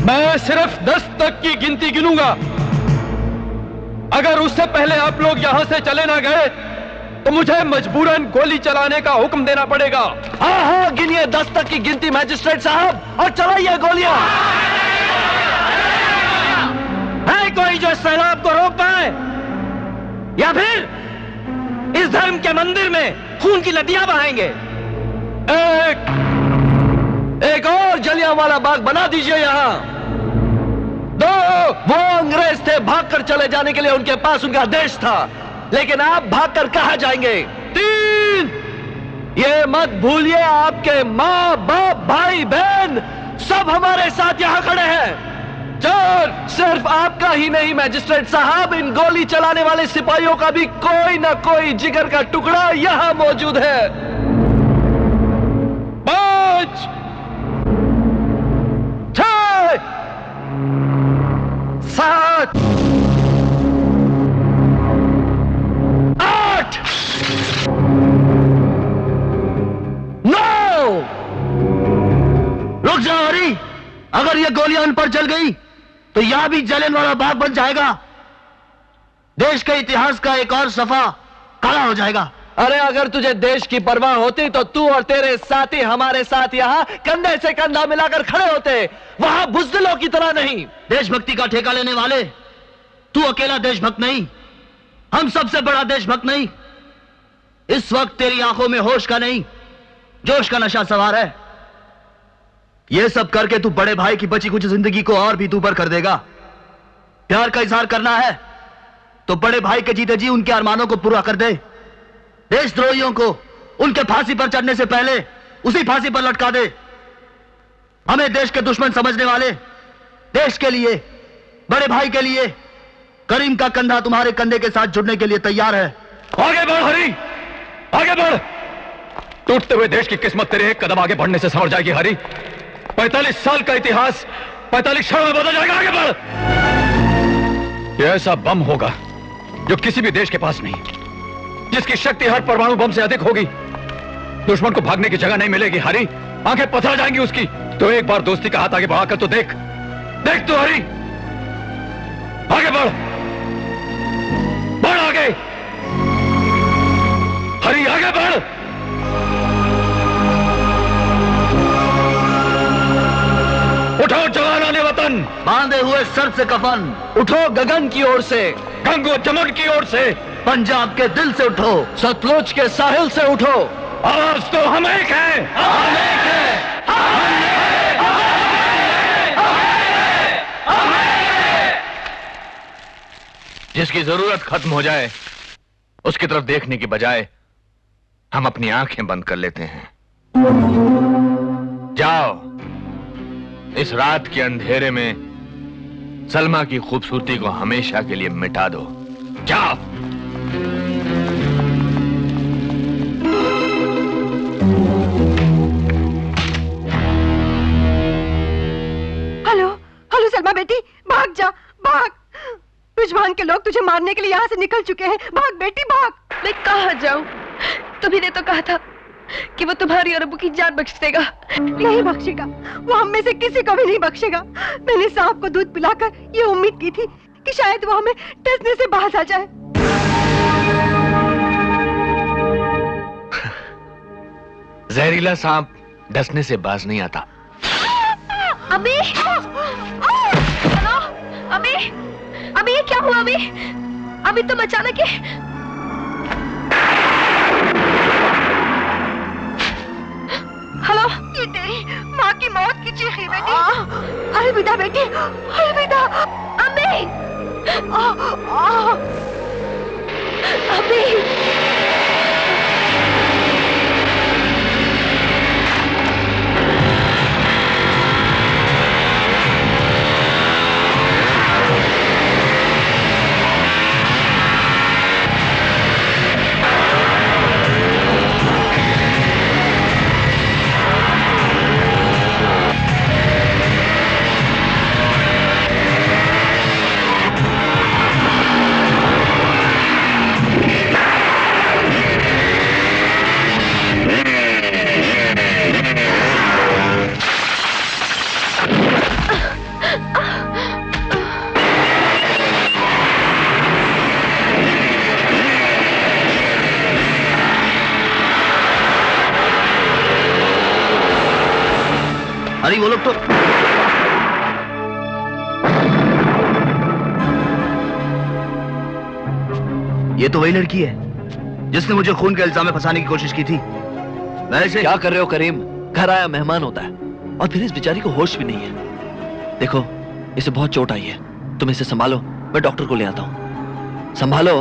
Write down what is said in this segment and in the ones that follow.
मैं सिर्फ 10 तक की गिनती गिनूंगा। अगर उससे पहले आप लोग यहां से चले ना गए तो मुझे मजबूरन गोली चलाने का हुक्म देना पड़ेगा। हाँ हाँ, गिनिए 10 तक की गिनती मैजिस्ट्रेट साहब, और चलाइए गोलियां। है कोई जो इस सैलाब को रोक पाए, या फिर इस धर्म के मंदिर में खून की नदियां बहाएंगे? एक और जलियांवाला बाग बना दीजिए यहां। 2, वो अंग्रेज थे, भागकर चले जाने के लिए उनके पास उनका देश था, लेकिन आप भागकर कहां जाएंगे? 3, ये मत भूलिए आपके माँ बाप भाई बहन सब हमारे साथ यहां खड़े हैं। 4, सिर्फ आपका ही नहीं मैजिस्ट्रेट साहब, इन गोली चलाने वाले सिपाहियों का भी कोई ना कोई जिगर का टुकड़ा यहां मौजूद है। 5, 6, 7, 8, 9। रुक जाओ हरी, अगर ये गोलियां उन पर चल गई तो यहां भी जलियांवाला बाग बन जाएगा। देश के इतिहास का एक और सफा काला हो जाएगा। अरे अगर तुझे देश की परवाह होती तो तू और तेरे साथी हमारे साथ यहां कंधे से कंधा मिलाकर खड़े होते, वहां बुज़दिलों की तरह नहीं। देशभक्ति का ठेका लेने वाले, तू अकेला देशभक्त नहीं, हम सबसे बड़ा देशभक्त नहीं। इस वक्त तेरी आंखों में होश का नहीं, जोश का नशा सवार है। यह सब करके तू बड़े भाई की बची कुछ जिंदगी को और भी दूभर कर देगा। प्यार का इजहार करना है तो बड़े भाई के जीते जी उनके अरमानों को पूरा कर दे। देशद्रोहियों को उनके फांसी पर चढ़ने से पहले उसी फांसी पर लटका दे। हमें देश के दुश्मन समझने वाले, देश के लिए, बड़े भाई के लिए करीम का कंधा तुम्हारे कंधे के साथ जुड़ने के लिए तैयार है। आगे बढ़ हरी, आगे बढ़। टूटते हुए देश की किस्मत तेरे एक कदम आगे बढ़ने से संवर जाएगी हरी। 45 साल का इतिहास 45 क्षण में बदल जाएगा। आगे बढ़। यह ऐसा बम होगा जो किसी भी देश के पास नहीं, जिसकी शक्ति हर परमाणु बम से अधिक होगी। दुश्मन को भागने की जगह नहीं मिलेगी हरी, आंखें पथरा जाएंगी उसकी। तो एक बार दोस्ती का हाथ आगे बढ़ाकर तो देख, देख तो हरी। आगे बढ़, बढ़ आगे हरी, आगे बढ़। उठो जवानाने वतन, बांधे हुए सर से कफन, उठो गगन की ओर से, गंगो जमुन की ओर से, पंजाब के दिल से उठो, सतलुज के साहिल से उठो। आवाज तो हम एक है, हम एक है, जिसकी जरूरत खत्म हो जाए उसकी तरफ देखने की बजाय हम अपनी आंखें बंद कर लेते हैं। जाओ, इस रात के अंधेरे में सलमा की खूबसूरती को हमेशा के लिए मिटा दो। जाओ। हेलो हेलो सलमा बेटी, भाग जा, भाग। रुझवान के लोग तुझे मारने के लिए यहाँ से निकल चुके हैं। भाग बेटी भाग। मैं कहाँ जाऊँ? तुम्ही ने तो कहा था कि वो तुम्हारी और अब्बू की जान बख्श देगा। नहीं बख्शेगा, वो हम में से किसी को भी नहीं बख्शेगा। मैंने सांप को दूध पिलाकर ये उम्मीद की थी कि शायद वो हमें डसने से बाज आ जाए। जहरीला सांप डसने से बाज नहीं आता। अबे, अबे, अबे ये क्या हुआ? अबे, अबे तुम अचानक ही हेलो, ये तेरी माँ की मौत की चीख है बेटी। अलविदा बेटी, अलविदा। अबे, अबे अरे वो लोग तो ये तो वही लड़की है जिसने मुझे खून के इल्जाम में फंसाने की कोशिश की थी। मैं इसे क्या कर रहे हो करीम? घर आया मेहमान होता है और फिर इस बेचारी को होश भी नहीं है। देखो इसे बहुत चोट आई है, तुम इसे संभालो, मैं डॉक्टर को ले आता हूं। संभालो।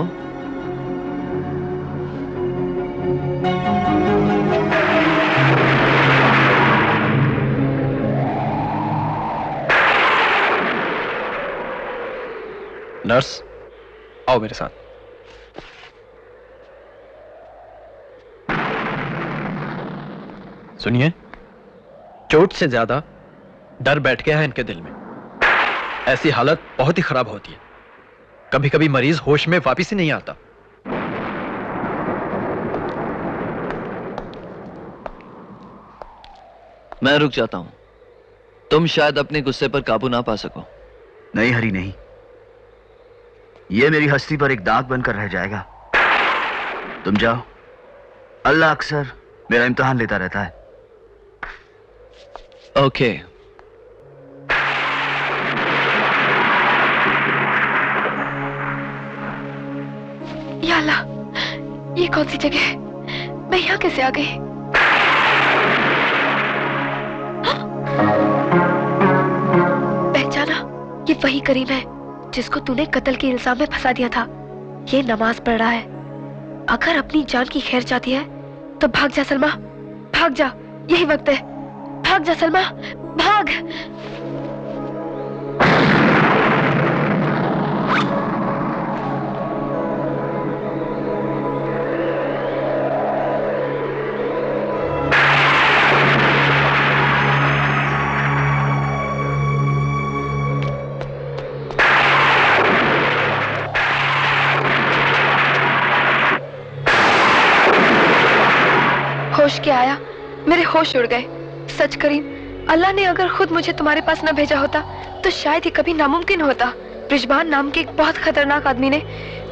नर्स आओ मेरे साथ। सुनिए, चोट से ज्यादा डर बैठ गया है इनके दिल में। ऐसी हालत बहुत ही खराब होती है, कभी कभी मरीज होश में वापस ही नहीं आता। मैं रुक जाता हूं, तुम शायद अपने गुस्से पर काबू ना पा सको। नहीं हरी नहीं, ये मेरी हस्ती पर एक दाग बनकर रह जाएगा। तुम जाओ, अल्लाह अक्सर मेरा इम्तिहान लेता रहता है। ओके। या अल्लाह, ये कौन सी जगह है? मैं यहाँ कैसे आ गई? पहचाना, ये वही करीम है जिसको तूने कत्ल के इल्जाम में फंसा दिया था। ये नमाज पढ़ रहा है। अगर अपनी जान की खैर चाहती है तो भाग जा सलमा, भाग जा, यही वक्त है। भाग जा सलमा, भाग। होश क्या आया, मेरे होश उड़ गए। सच करीम, अल्लाह ने अगर खुद मुझे तुम्हारे पास न भेजा होता तो शायद ही कभी नामुमकिन होता। ब्रिजबान नाम के एक बहुत खतरनाक आदमी ने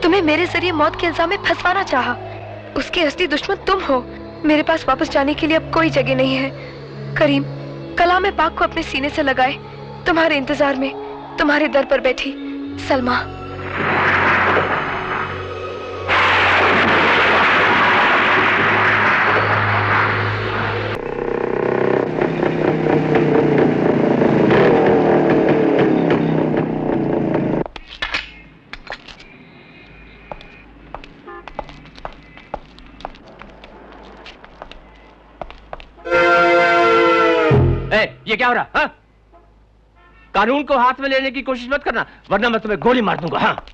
तुम्हें मेरे जरिए मौत के इल्जाम में फंसवाना चाहा। उसके असली दुश्मन तुम हो। मेरे पास वापस जाने के लिए अब कोई जगह नहीं है। करीम, कलाम पाक को अपने सीने से लगाए, तुम्हारे इंतजार में तुम्हारे दर पर बैठी सलमा। ये क्या हो रहा? हाँ? कानून को हाथ में लेने की कोशिश मत करना, वरना मैं तुम्हें गोली मार दूंगा। हाँ?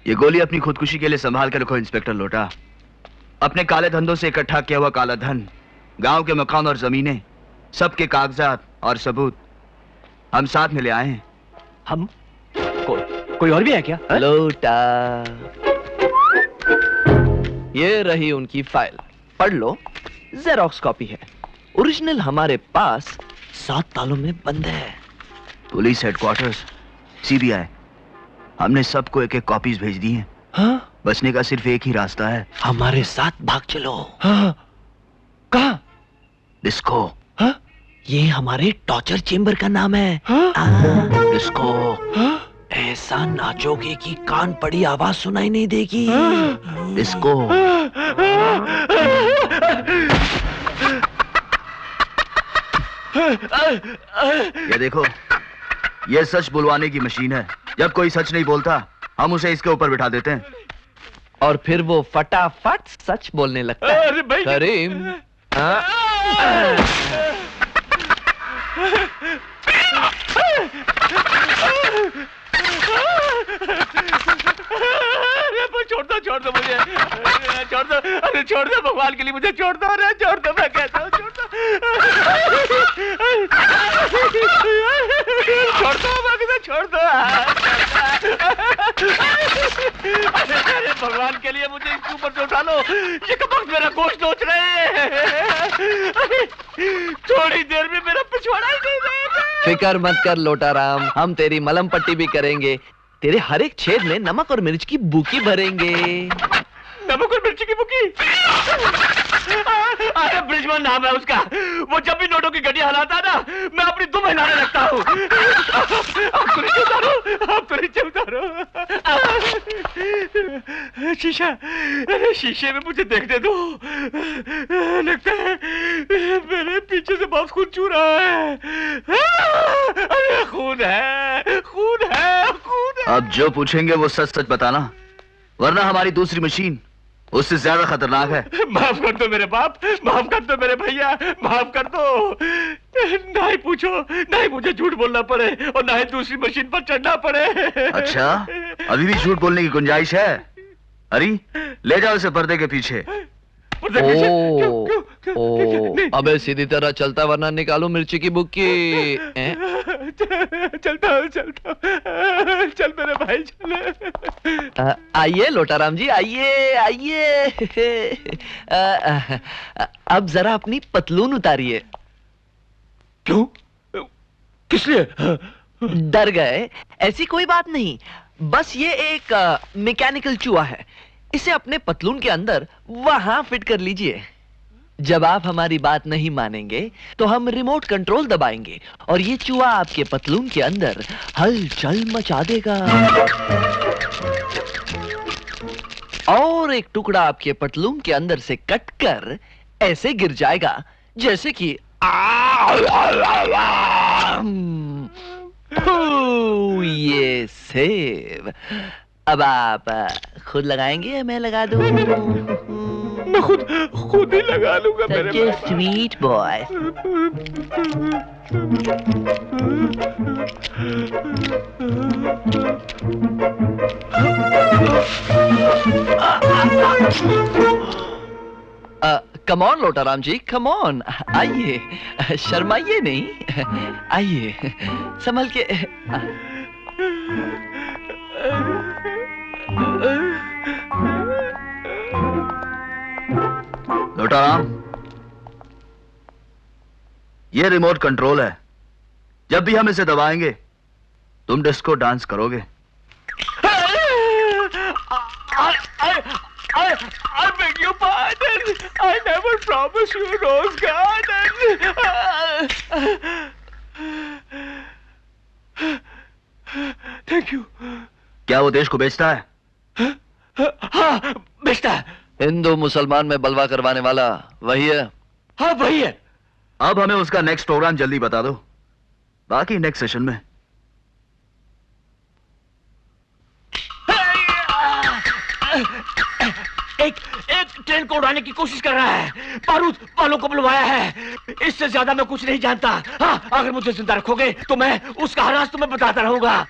ये गोली अपनी खुदकुशी के लिए संभाल कर रखो इंस्पेक्टर लोटा। अपने काले धंधों से इकट्ठा किया हुआ काला धन, गांव के मकान और जमीनें, सबके कागजात और सबूत हम साथ में ले आए हैं। हम? कोई और भी है क्या? हाँ? लोटा, ये रही उनकी फाइल, पढ़ लो। जेरोक्स कॉपी है, ओरिजिनल हमारे पास 7 तालों में बंद है। पुलिस हेडक्वार्टर्स, सीबीआई, हमने सबको एक-एक कॉपीज भेज दी हैं। हाँ? बचने का सिर्फ एक ही रास्ता है। हमारे साथ भाग चलो। हाँ? कहाँ? डिस्को। हाँ? ये हमारे टॉर्चर चेंबर का नाम है। हाँ? डिस्को। हाँ? ऐसा नाचोगे कि कान पड़ी आवाज सुनाई नहीं देगी। डिस्को। ये देखो, ये सच बुलवाने की मशीन है। जब कोई सच नहीं बोलता, हम उसे इसके ऊपर बिठा देते हैं और फिर वो फटाफट सच बोलने लगता है। अरे भाई, करीम, हाँ? छोड़ दो मुझे, छोड़ दो, अरे छोड़ दो भगवान के लिए, मुझे छोड़ दो, अरे छोड़ दो, मैं कहता हूँ छोड़ दो, छोड़ दो, मैं कहता छोड़ दो, अरे भगवान के लिए मुझे इसके ऊपर से उठा लो, ये कब तक मेरा गोश्त नोच रहे हैं, थोड़ी देर में मेरा पिछवाड़ा ही नहीं रहेगा। फिकर मत कर लोटाराम, हम तेरी मलम पट्टी भी करेंगे, तेरे हर एक छेद में नमक और मिर्च की बूकी भरेंगे। नमक और मिर्ची की बुकी। अरे ब्रिजमान नाम है उसका। वो जब भी नोटों की गड्डी हलाता ना, मैं अपनी दुम हिलाने लगता हूँ। आप तो नीचे उतारो, आप तो नीचे उतारो। शीशा, अरे शीशे में मुझे देखने दो। लगता है मेरे पीछे से बहुत खून चू रहा है। अरे खून है, खून है, खून है। अब जो पूछेंगे वो सच सच बताना, वरना हमारी दूसरी मशीन उससे ज्यादा खतरनाक है। माफ कर दो मेरे बाप, माफ कर दो मेरे भैया, माफ कर दो। ना ही पूछो, ना ही मुझे झूठ बोलना पड़े और ना ही दूसरी मशीन पर चढ़ना पड़े। अच्छा, अभी भी झूठ बोलने की गुंजाइश है? अरे ले जाओ इसे पर्दे के पीछे। अबे सीधी तरह चलता वरना निकालू मिर्ची की बुक्की। चलता हूँ, चलता हूँ। चल मेरे भाई चल। आइए लोटाराम जी, आइए आइए। अब जरा अपनी पतलून उतारिए। क्यों? किस लिए? डर गए? ऐसी कोई बात नहीं, बस ये एक मैकेनिकल चूहा है। इसे अपने पतलून के अंदर वहां फिट कर लीजिए। जब आप हमारी बात नहीं मानेंगे तो हम रिमोट कंट्रोल दबाएंगे और ये चूहा आपके पतलून के अंदर हलचल मचा देगा और एक टुकड़ा आपके पतलून के अंदर से कटकर ऐसे गिर जाएगा जैसे कि ये सेव। अब आप खुद लगाएंगे या मैं लगा दूं? मैं खुद ही लगा लूंगा मेरे भाई। Sweet boy. Come on Lotaram ji, come on, आइए, शर्माइए नहीं, आइए, संभल के। लोटाराम, ये रिमोट कंट्रोल है। जब भी हम इसे दबाएंगे तुम डिस्को डांस करोगे। I beg your pardon. I never promised you rose garden. Thank you. क्या वो देश को बेचता है? हाँ, बेचता है। हिंदू मुसलमान में बलवा करवाने वाला वही है। हाँ वही है। अब हमें उसका नेक्स्ट प्रोग्राम जल्दी बता दो, बाकी नेक्स्ट सेशन में। एक ट्रेन को उड़ाने की कोशिश कर रहा है, बारूद वालों को बुलवाया है। इससे ज्यादा मैं कुछ नहीं जानता। हाँ, अगर मुझे जिंदा रखोगे तो मैं उसका राज तुम्हें बताता रहूंगा।